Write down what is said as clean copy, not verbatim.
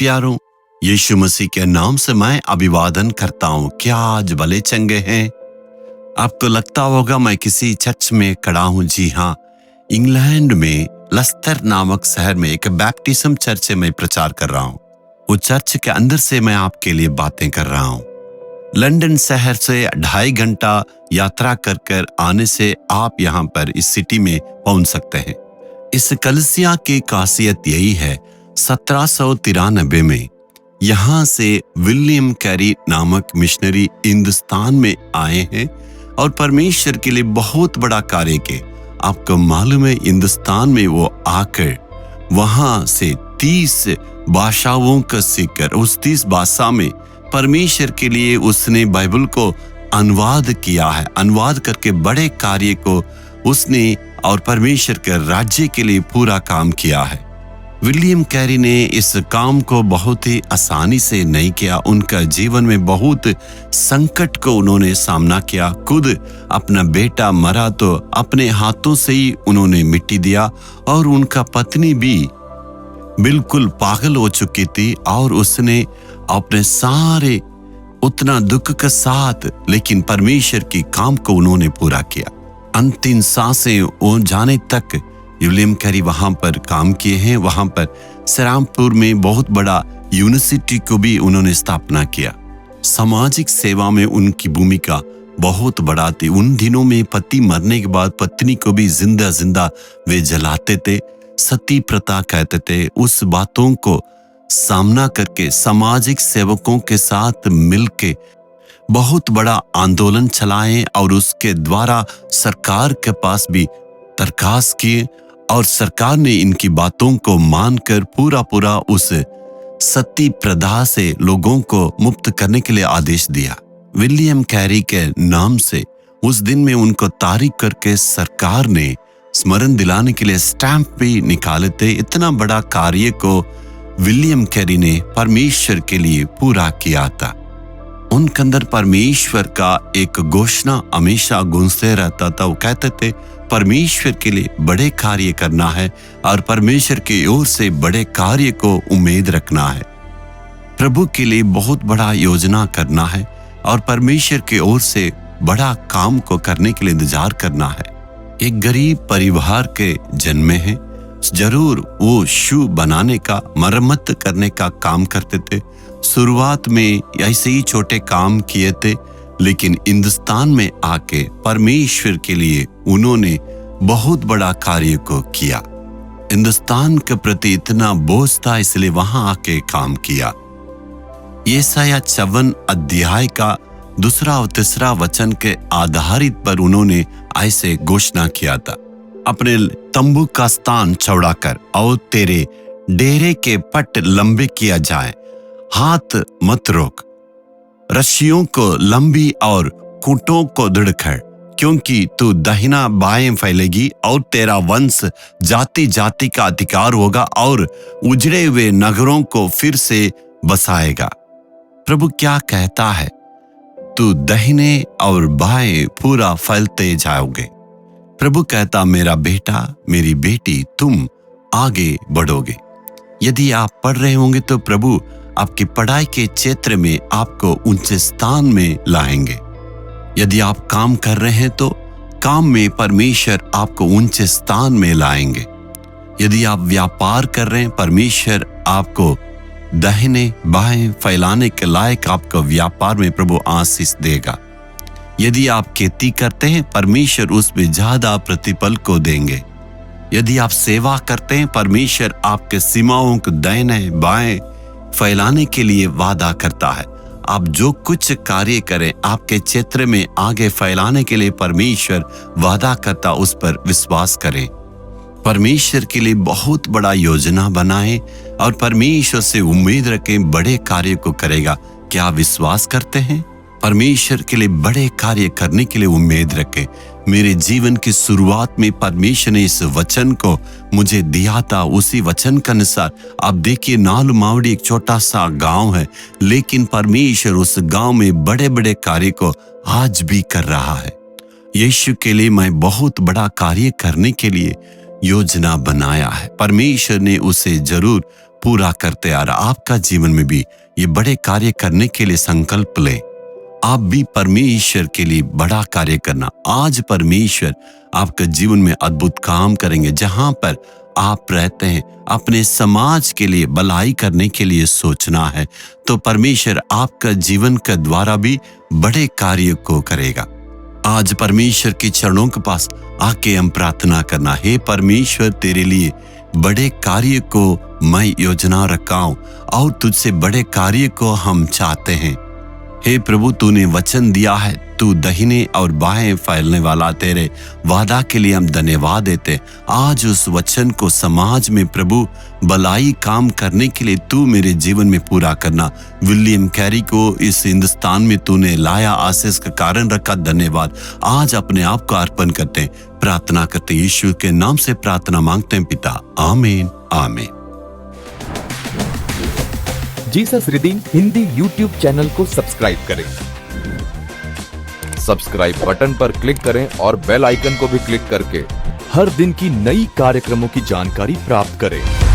प्यारों, यीशु मसीह के नाम से मैं अभिवादन करता हूँ। क्या आज भले चंगे हैं? आपको लगता होगा मैं किसी चर्च में खड़ा हूँ। जी हाँ, इंग्लैंड में लेस्टर नामक शहर में एक बैप्टिज्म चर्च से मैं प्रचार कर रहा हूँ। वो चर्च के अंदर से मैं आपके लिए बातें कर रहा हूँ। लंदन शहर से 2.5 घंटा यात्रा कर आने से आप यहाँ पर इस सिटी में पहुंच सकते हैं। इस कलीसिया की खासियत यही है, 1793 में यहाँ से विलियम कैरी नामक मिशनरी हिंदुस्तान में आए हैं और परमेश्वर के लिए बहुत बड़ा कार्य किए। आपको मालूम है, हिंदुस्तान में वो आकर वहां से 30 भाषाओं का सीखकर उस 30 भाषा में परमेश्वर के लिए उसने बाइबल को अनुवाद किया है। अनुवाद करके बड़े कार्य को उसने और परमेश्वर के राज्य के लिए पूरा काम किया है। विलियम कैरी ने इस काम को बहुत ही आसानी से नहीं किया। उनका जीवन में बहुत संकट को उन्होंने सामना किया। खुद अपना बेटा मरा तो अपने हाथों से ही उन्होंने मिट्टी दिया और उनका पत्नी भी बिल्कुल पागल हो चुकी थी और उसने अपने सारे उतना दुख के साथ लेकिन परमेश्वर की काम को उन्होंने पूरा किया। अंतिम सांसें वो जाने तक विलियम कैरी वहां पर काम किए हैं। वहां पर श्रीरामपुर में बहुत बड़ा यूनिवर्सिटी को भी उन्होंने स्थापना किया। सामाजिक सेवा में उनकी भूमिका बहुत बड़ा थी। उन दिनों में पति मरने के बाद पत्नी को भी जिंदा वे जलाते थे, सती प्रथा कहते थे। उस बातों को सामना करके सामाजिक सेवकों के साथ मिलके बहुत बड़ा आंदोलन चलाए और उसके द्वारा सरकार के पास भी दरखास्त किए और सरकार ने इनकी बातों को मानकर पूरा उस सती प्रथा से लोगों को मुक्त करने के लिए आदेश दिया। विलियम कैरी के नाम से उस दिन में उनको तारीख करके सरकार ने स्मरण दिलाने के लिए स्टैंप भी निकाले थे। इतना बड़ा कार्य को विलियम कैरी ने परमेश्वर के लिए पूरा किया था। उनके अंदर परमेश्वर का एक घोषणा हमेशा गूंजते रहता था। वो कहते थे परमेश्वर के लिए बड़े कार्य करना है और परमेश्वर की ओर से बड़े कार्य को उम्मीद रखना है। प्रभु के लिए बहुत बड़ा योजना करना है और परमेश्वर की ओर से बड़ा काम को करने के लिए इंतजार करना है। एक गरीब परिवार के जन्मे हैं। जरूर वो शू बनाने का, मरम्मत करने का काम करते थे। शुरुआत में ऐसे ही छोटे काम किए थे, लेकिन हिंदुस्तान में आके परमेश्वर के लिए उन्होंने बहुत बड़ा कार्य को किया। हिंदुस्तान के प्रति इतना बोझ था, इसलिए वहां आके काम किया। यशायाह 54 अध्याय का 2 और 3 वचन के आधारित पर उन्होंने ऐसे घोषणा किया था, अपने तंबू का स्थान चौड़ा कर और तेरे डेरे के पट लंबे किया जाए, हाथ मत रोक, रस्सियों को लंबी और खूंटों को दृढ़ कर, क्योंकि तू दाहिना बाएं फैलेगी और तेरा वंश जाति जाति का अधिकार होगा और उजड़े हुए नगरों को फिर से बसाएगा। प्रभु क्या कहता है? तू दाहिने और बाएं पूरा फैलते जाओगे। प्रभु कहता, मेरा बेटा मेरी बेटी, तुम आगे बढ़ोगे। यदि आप पढ़ रहे होंगे तो प्रभु आपकी पढ़ाई के क्षेत्र में आपको ऊंचे स्थान में लाएंगे। यदि आप काम कर रहे हैं तो काम में परमेश्वर आपको ऊंचे स्थान में लाएंगे। यदि आप व्यापार कर रहे हैं, परमेश्वर आपको दाहिने बाएं फैलाने के लायक आपको व्यापार में प्रभु आशीष देगा। यदि आप खेती करते हैं, परमेश्वर उसमें ज्यादा प्रतिफल को देंगे। यदि आप सेवा करते हैं, परमेश्वर आपके सीमाओं को दाहिने बाएं फैलाने के लिए वादा करता है। आप जो कुछ कार्य करें आपके क्षेत्र में आगे फैलाने के लिए परमेश्वर वादा करता, उस पर विश्वास करें। परमेश्वर के लिए बहुत बड़ा योजना बनाएं और परमेश्वर से उम्मीद रखें, बड़े कार्य को करेगा। क्या विश्वास करते हैं? परमेश्वर के लिए बड़े कार्य करने के लिए उम्मीद रखें। मेरे जीवन की शुरुआत में परमेश्वर ने इस वचन को मुझे दिया था। उसी वचन के अनुसार आप देखिए, नालू मावड़ी एक छोटा सा गांव है, लेकिन परमेश्वर उस गांव में बड़े बड़े कार्य को आज भी कर रहा है। यीशु के लिए मैं बहुत बड़ा कार्य करने के लिए योजना बनाया है। परमेश्वर ने उसे जरूर पूरा करते आ रहा। आपका जीवन में भी ये बड़े कार्य करने के लिए संकल्प ले। आप भी परमेश्वर के लिए बड़ा कार्य करना। आज परमेश्वर आपके जीवन में अद्भुत काम करेंगे। जहां पर आप रहते हैं, अपने समाज के लिए भलाई करने के लिए सोचना है, तो परमेश्वर आपका जीवन के द्वारा भी बड़े कार्य को करेगा। आज परमेश्वर के चरणों के पास आके हम प्रार्थना करना, हे परमेश्वर, तेरे लिए बड़े कार्य को मैं योजना रखा हूं और तुझसे बड़े कार्य को हम चाहते हैं। हे प्रभु, तूने वचन दिया है, तू दाहिने और बाएं फैलने वाला, तेरे वादा के लिए हम धन्यवाद देते। आज उस वचन को समाज में प्रभु भलाई काम करने के लिए तू मेरे जीवन में पूरा करना। विलियम कैरी को इस हिंदुस्तान में तूने लाया, आशीष का कारण रखा, धन्यवाद। आज अपने आप को अर्पण करते हैं, प्रार्थना करते हैं, यीशु के नाम से प्रार्थना मांगते हैं पिता, आमीन आमीन। Jesus redeem Hindi YouTube channel को सब्सक्राइब करें। सब्सक्राइब बटन पर क्लिक करें और बेल आइकन को भी क्लिक करके हर दिन की नई कार्यक्रमों की जानकारी प्राप्त करें।